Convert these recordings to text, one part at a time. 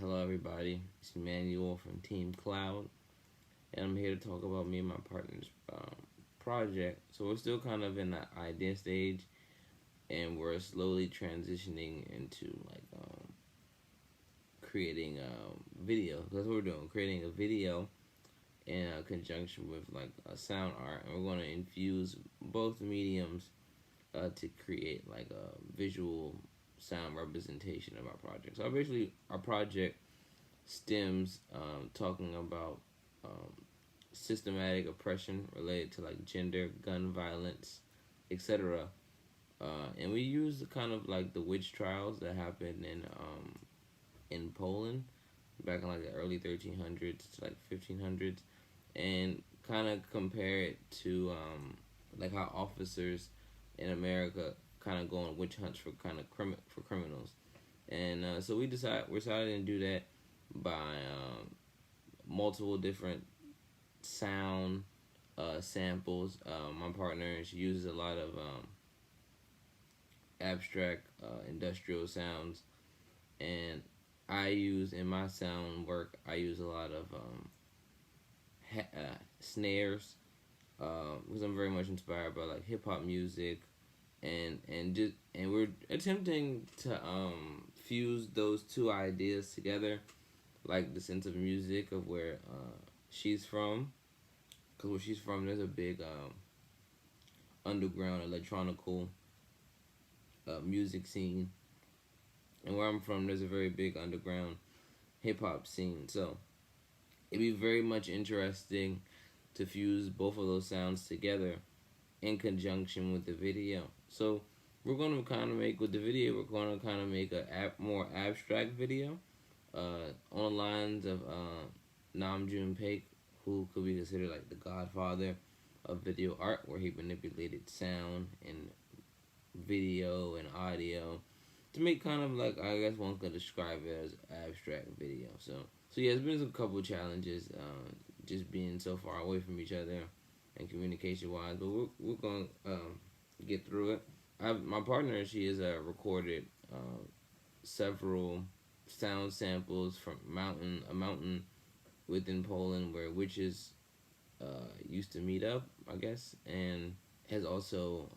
Hello, everybody. It's Emmanuel from Team Cloud, and I'm here to talk about me and my partner's project. So we're still kind of in the idea stage, and we're slowly transitioning into creating a video. That's what we're doing, creating a video in conjunction with a sound art, and we're going to infuse both mediums to create a visual sound representation of our project. So basically, our project stems talking about systematic oppression related to gender, gun violence, etc. And we use the kind of the witch trials that happened in Poland back in the early 1300s to 1500s, and kind of compare it to how officers in America kind of go on witch hunts for for criminals. And so we're decided to do that by multiple different sound samples. My partner, she uses a lot of abstract industrial sounds, and I use in my sound work. I use a lot of snares because I'm very much inspired by hip hop music, and we're attempting to fuse those two ideas together, like the sense of music of where she's from, because where she's from there's a big underground electronical music scene, and where I'm from there's a very big underground hip hop scene. So it'd be very much interesting to fuse both of those sounds together in conjunction with the video. So we're going to kind of make with the video. We're going to kind of make a more abstract video on the lines of Nam June Paik, who could be considered the godfather of video art, where he manipulated sound and video and audio to make kind of I guess one could describe it as abstract video. So yeah, it's been a couple challenges, just being so far away from each other and communication wise, but we're gonna get through it. My partner, she has recorded several sound samples from a mountain within Poland where witches used to meet up, I guess, and has also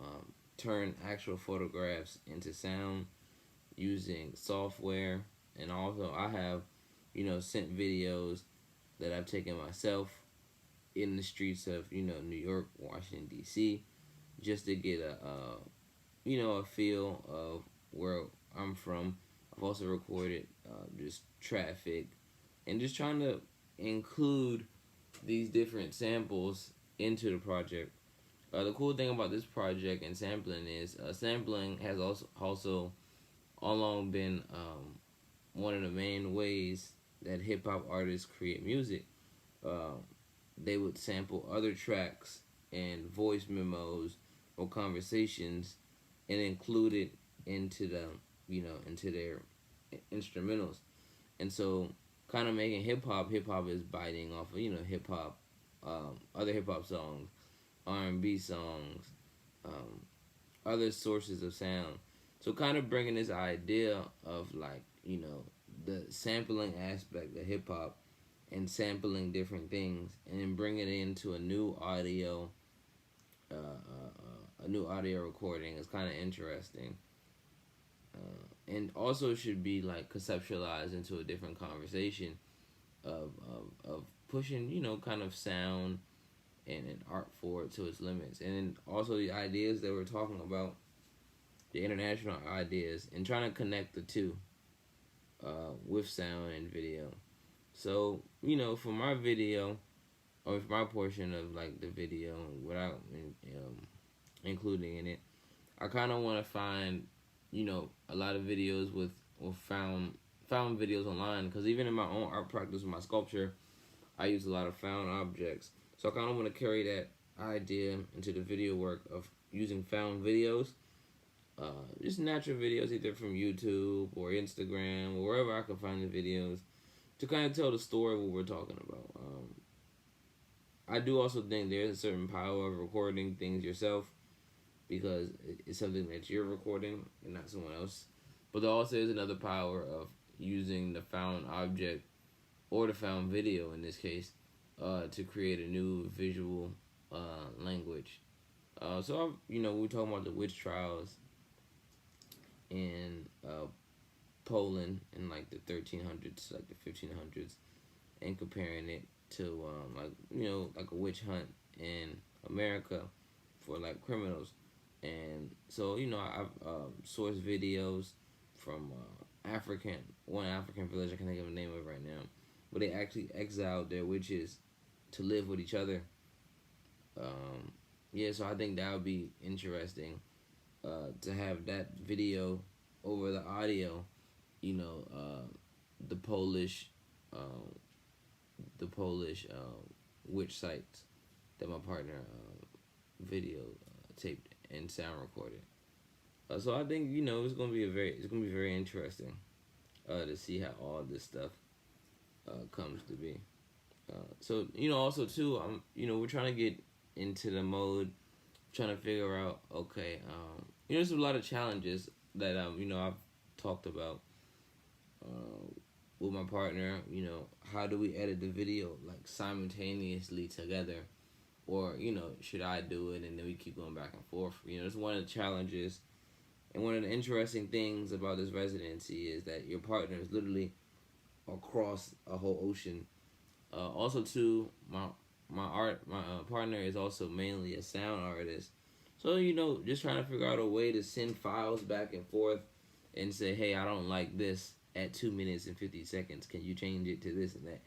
turned actual photographs into sound using software. And also I have sent videos that I've taken myself in the streets of New York, Washington D.C., just to get a feel of where I'm from. I've also recorded just traffic and just trying to include these different samples into the project. The cool thing about this project and sampling is sampling has also all along been one of the main ways that hip hop artists create music. They would sample other tracks and voice memos or conversations and include it into into their instrumentals. And so kind of making hip hop is biting off of hip hop, other hip hop songs, R&B songs, other sources of sound. So kind of bringing this idea of the sampling aspect of hip hop and sampling different things, and then bringing it into a new audio recording is kind of interesting, and also should be conceptualized into a different conversation of pushing kind of sound and art forward to its limits, and then also the ideas that we're talking about, the international ideas, and trying to connect the two with sound and video. So for my video, or for my portion of the video without including in it, I kind of want to find a lot of videos with found videos online, because even in my own art practice with my sculpture, I use a lot of found objects. So I kind of want to carry that idea into the video work of using found videos, just natural videos either from YouTube or Instagram or wherever I can find the videos, to kind of tell the story of what we're talking about. I do also think there's a certain power of recording things yourself, because it's something that you're recording and not someone else. But there also is another power of using the found object or the found video in this case to create a new visual language. So we're talking about the witch trials in Poland in like the 1300s, like the 1500s, and comparing it to like a witch hunt in America for like criminals. And so I've sourced videos from one African village I can think of the name of right now, where they actually exiled their witches to live with each other. Yeah, so I think that would be interesting to have that video over the audio. The Polish, the Polish witch sites that my partner video taped and sound recorded. So I think it's gonna be very interesting to see how all this stuff comes to be. So also too, we're trying to get into the mode, trying to figure out, okay, there's a lot of challenges that I've talked about with my partner. How do we edit the video like simultaneously together, or should I do it, and then we keep going back and forth. It's one of the challenges, and one of the interesting things about this residency is that your partner is literally across a whole ocean. Also, too, my partner is also mainly a sound artist, so just trying to figure out a way to send files back and forth, and say, hey, I don't like this at 2 minutes and 50 seconds. Can you change it to this and that?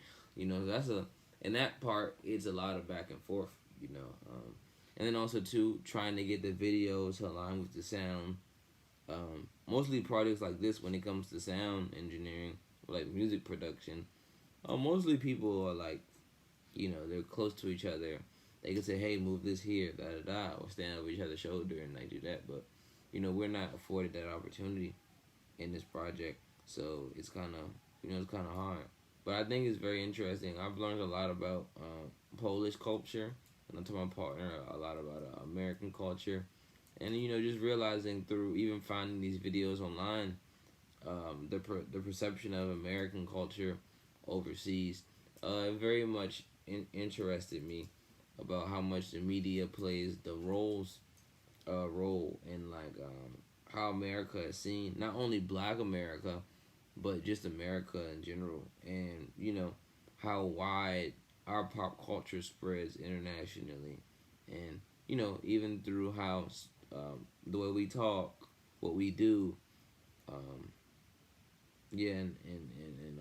And that part is a lot of back and forth. And then also too, trying to get the video to align with the sound. Mostly projects like this, when it comes to sound engineering, like music production, mostly people are like, they're close to each other. They can say, hey, move this here, da da da, or stand over each other's shoulder, and they do that. But we're not afforded that opportunity in this project, so it's kind of hard. But I think it's very interesting. I've learned a lot about Polish culture, and I told my partner a lot about American culture, and just realizing through even finding these videos online, the perception of American culture overseas, very much interested me about how much the media plays the role in like how America is seen, not only Black America, but just America in general, and how wide our pop culture spreads internationally, and even through how the way we talk, what we do, yeah, and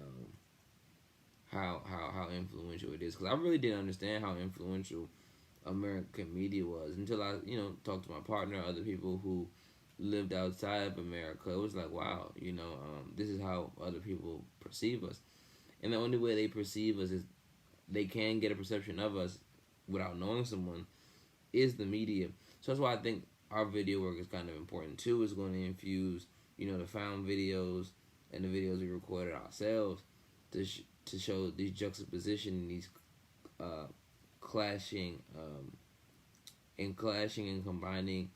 how influential it is. Because I really didn't understand how influential American media was until I talked to my partner, other people who lived outside of America. It was like, wow, this is how other people perceive us, and the only way they perceive us is they can get a perception of us without knowing someone is the media. So that's why I think our video work is kind of important too. It's going to infuse the found videos and the videos we recorded ourselves to show these juxtaposition, these clashing and combining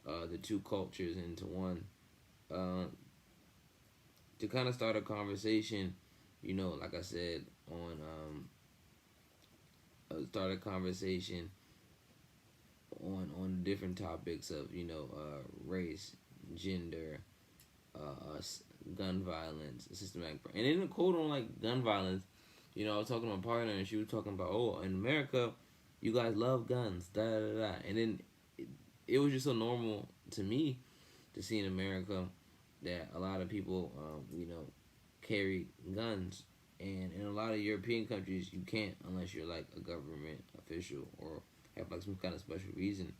the two cultures into one, to kind of start a conversation, like I said, on start a conversation on different topics of race, gender, gun violence, systematic, and in the quote on like gun violence, I was talking to my partner and she was talking about, oh, in America, you guys love guns, da da da, and then it was just so normal to me to see in America that a lot of people, carry guns, and in a lot of European countries, you can't unless you're like a government official or have like some kind of special reason.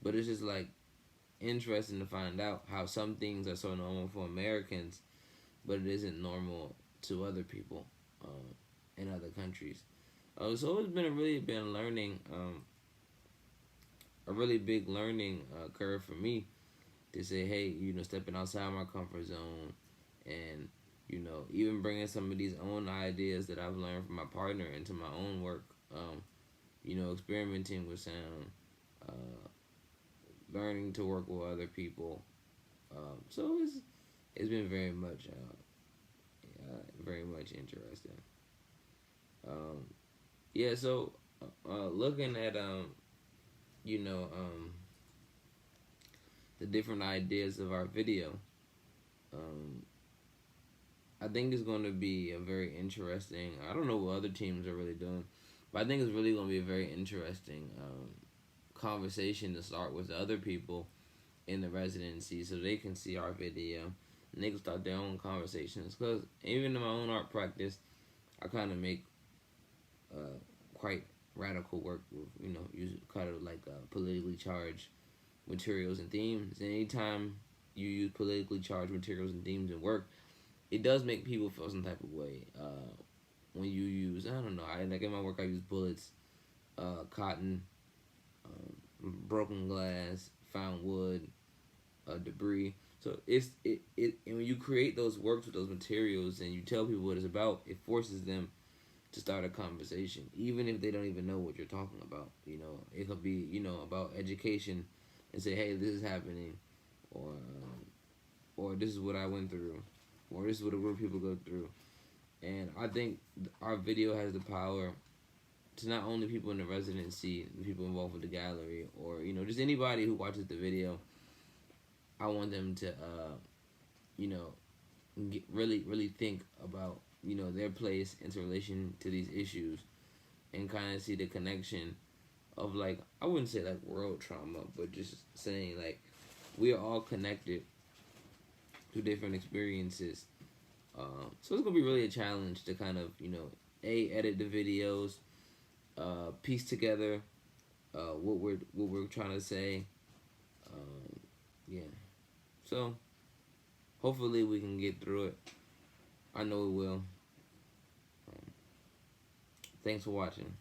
But it's just like interesting to find out how some things are so normal for Americans, but it isn't normal to other people in other countries. So it's been a really big learning curve for me to say, hey, stepping outside my comfort zone, and even bringing some of these own ideas that I've learned from my partner into my own work. Experimenting with sound, learning to work with other people. So it's been very much very much interesting. Yeah, so looking at you know, the different ideas of our video, um, I think it's going to be a very interesting. I don't know what other teams are really doing, but I think it's really going to be a very interesting conversation to start with other people in the residency, so they can see our video and they can start their own conversations. Because even in my own art practice, I kind of make quite radical work with, use kind of like politically charged materials and themes. And anytime you use politically charged materials and themes in work, it does make people feel some type of way. When you use, I don't know, like in my work I use bullets, cotton, broken glass, found wood, debris. So and when you create those works with those materials and you tell people what it's about, it forces them to start a conversation, even if they don't even know what you're talking about. It could be about education, and say, hey, this is happening, or this is what I went through, or this is what a group of people go through. And I think our video has the power to not only people in the residency, the people involved with the gallery, or just anybody who watches the video. I want them to really really think about their place into relation to these issues, and kind of see the connection of, like, I wouldn't say like world trauma, but just saying like we are all connected to different experiences. So it's gonna be really a challenge to kind of edit the videos, piece together what we're trying to say. Yeah. So hopefully we can get through it. I know we will. Thanks for watching.